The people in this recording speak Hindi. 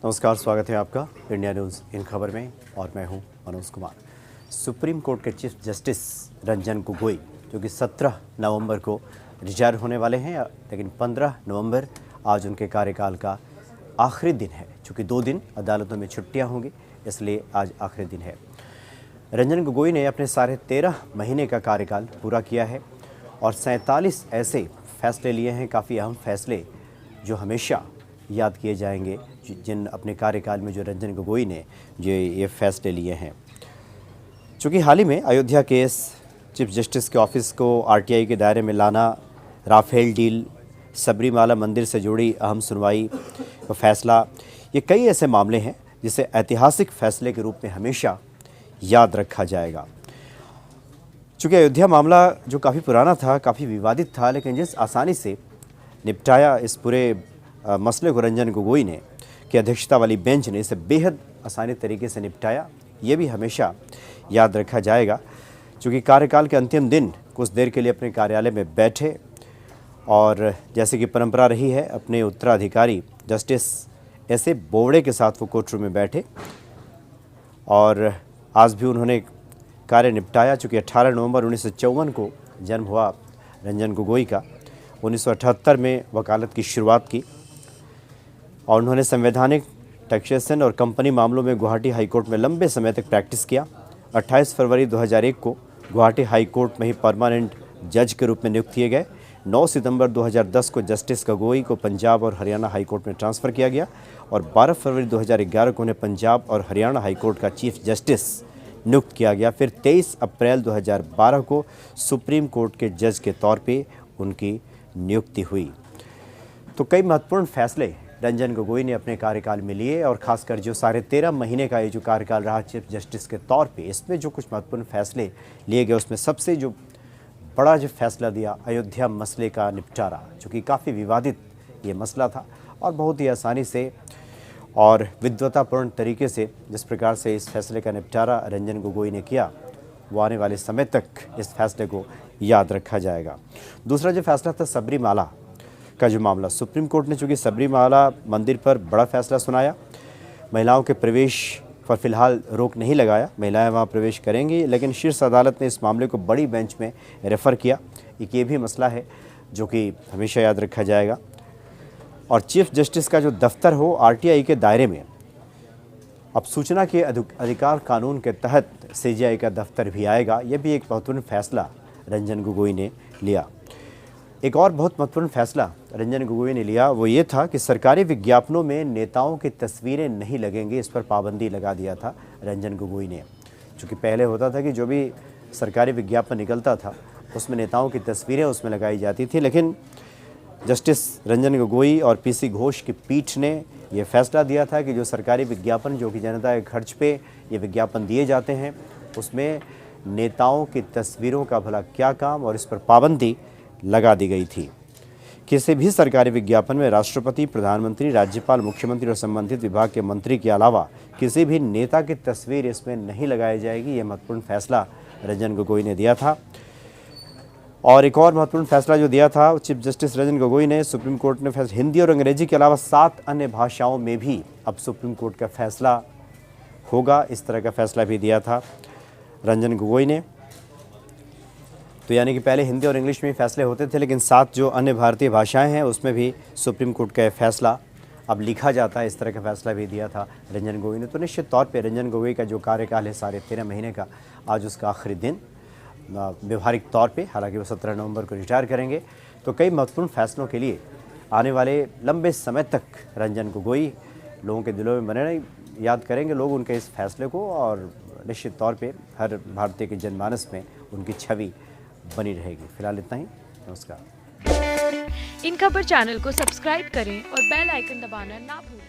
नमस्कार, स्वागत है आपका इंडिया न्यूज़ इन खबर में और मैं हूं मनोज कुमार। सुप्रीम कोर्ट के चीफ जस्टिस रंजन गोगोई जो कि 17 नवंबर को रिटायर होने वाले हैं, लेकिन 15 नवंबर आज उनके कार्यकाल का आखिरी दिन है। चूँकि 2 दिन अदालतों में छुट्टियां होंगी, इसलिए आज आखिरी दिन है। रंजन गोगोई ने अपने साढ़े 13 महीने का कार्यकाल पूरा किया है और 47 ऐसे फैसले लिए हैं, काफ़ी अहम फैसले जो हमेशा याद किए जाएंगे, जिन अपने कार्यकाल में जो रंजन गोगोई ने जो ये फैसले लिए हैं। चूँकि हाल ही में अयोध्या केस, चीफ जस्टिस के ऑफिस को आरटीआई के दायरे में लाना, राफेल डील, सबरीमाला मंदिर से जुड़ी अहम सुनवाई का फैसला, ये कई ऐसे मामले हैं जिसे ऐतिहासिक फैसले के रूप में हमेशा याद रखा जाएगा। चूँकि अयोध्या मामला जो काफ़ी पुराना था, काफ़ी विवादित था, लेकिन जिस आसानी से निपटाया इस पूरे मसले को रंजन गोगोई ने की अध्यक्षता वाली बेंच ने इसे बेहद आसानी तरीके से निपटाया, ये भी हमेशा याद रखा जाएगा। चूँकि कार्यकाल के अंतिम दिन कुछ देर के लिए अपने कार्यालय में बैठे और जैसे कि परंपरा रही है, अपने उत्तराधिकारी जस्टिस ऐसे बोबड़े के साथ वो कोर्ट रूम में बैठे और आज भी उन्होंने कार्य निपटाया। चूँकि 18 नवंबर 1954 को जन्म हुआ रंजन गोगोई का, 1978 में वकालत की शुरुआत की और उन्होंने संवैधानिक, टैक्सेशन और कंपनी मामलों में गुवाहाटी हाई कोर्ट में लंबे समय तक प्रैक्टिस किया। 28 फरवरी 2001 को गुवाहाटी हाई कोर्ट में ही परमानेंट जज के रूप में नियुक्त किए गए। 9 सितंबर 2010 को जस्टिस गोगोई को पंजाब और हरियाणा हाई कोर्ट में ट्रांसफ़र किया गया और 12 फरवरी 2011 को उन्हें पंजाब और हरियाणा हाई कोर्ट का चीफ जस्टिस नियुक्त किया गया। फिर 23 अप्रैल 2012 को सुप्रीम कोर्ट के जज के तौर पे उनकी नियुक्ति हुई। तो कई महत्वपूर्ण फैसले रंजन गोगोई ने अपने कार्यकाल में लिए और खासकर जो साढ़े 13 महीने का ये जो कार्यकाल रहा चीफ जस्टिस के तौर पे, इसमें जो कुछ महत्वपूर्ण फैसले लिए गए, उसमें सबसे जो बड़ा जो फैसला दिया, अयोध्या मसले का निपटारा, जो कि काफ़ी विवादित ये मसला था और बहुत ही आसानी से और विद्वतापूर्ण तरीके से जिस प्रकार से इस फैसले का निपटारा रंजन गोगोई ने किया, वो आने वाले समय तक इस फैसले को याद रखा जाएगा। दूसरा जो फैसला था सबरीमाला का जो मामला, सुप्रीम कोर्ट ने चूँकि सबरीमाला मंदिर पर बड़ा फैसला सुनाया। महिलाओं के प्रवेश पर फिलहाल रोक नहीं लगाया, महिलाएं वहां प्रवेश करेंगी, लेकिन शीर्ष अदालत ने इस मामले को बड़ी बेंच में रेफ़र किया। एक ये भी मसला है जो कि हमेशा याद रखा जाएगा। और चीफ जस्टिस का जो दफ्तर हो आरटीआई के दायरे में, अब सूचना के अधिकार कानून के तहत सीजीआई का दफ्तर भी आएगा। यह भी एक महत्वपूर्ण फैसला रंजन गोगोई ने लिया। एक और बहुत महत्वपूर्ण फैसला रंजन गोगोई ने लिया, वो ये था कि सरकारी विज्ञापनों में नेताओं की तस्वीरें नहीं लगेंगी। इस पर पाबंदी लगा दिया था रंजन गोगोई ने। चूँकि पहले होता था कि जो भी सरकारी विज्ञापन निकलता था उसमें नेताओं की तस्वीरें उसमें लगाई जाती थी, लेकिन जस्टिस रंजन गोगोई और पीसी घोष की पीठ ने यह फैसला दिया था कि जो सरकारी विज्ञापन, जो कि जनता के खर्च पे ये विज्ञापन दिए जाते हैं, उसमें नेताओं की तस्वीरों का भला क्या काम, और इस पर पाबंदी लगा दी गई थी। किसी भी सरकारी विज्ञापन में राष्ट्रपति, प्रधानमंत्री, राज्यपाल, मुख्यमंत्री और संबंधित विभाग के मंत्री के अलावा किसी भी नेता की तस्वीर इसमें नहीं लगाई जाएगी। यह महत्वपूर्ण फैसला रंजन गोगोई ने दिया था। और एक और महत्वपूर्ण फैसला जो दिया था चीफ जस्टिस रंजन गोगोई ने, सुप्रीम कोर्ट ने फैसला हिंदी और अंग्रेजी के अलावा 7 अन्य भाषाओं में भी अब सुप्रीम कोर्ट का फैसला होगा, इस तरह का फैसला भी दिया था रंजन गोगोई ने। तो यानी कि पहले हिंदी और इंग्लिश में फैसले होते थे, लेकिन 7 जो अन्य भारतीय भाषाएं हैं उसमें भी सुप्रीम कोर्ट का फैसला अब लिखा जाता है, इस तरह का फैसला भी दिया था रंजन गोगोई ने। तो निश्चित तौर पे रंजन गोगोई का जो कार्यकाल है साढ़े 13 महीने का, आज उसका आखिरी दिन व्यवहारिक तौर पे, हालांकि वो 17 नवंबर को रिटायर करेंगे। तो कई महत्वपूर्ण फैसलों के लिए आने वाले लंबे समय तक रंजन गोगोई लोगों के दिलों में बने रहे, याद करेंगे लोग उनके इस फैसले को, और निश्चित तौर पे हर भारतीय के जनमानस में उनकी छवि बनी रहेगी। फिलहाल इतना ही, नमस्कार। इन खबर चैनल को सब्सक्राइब करें और बेल आइकन दबाना ना भूलें।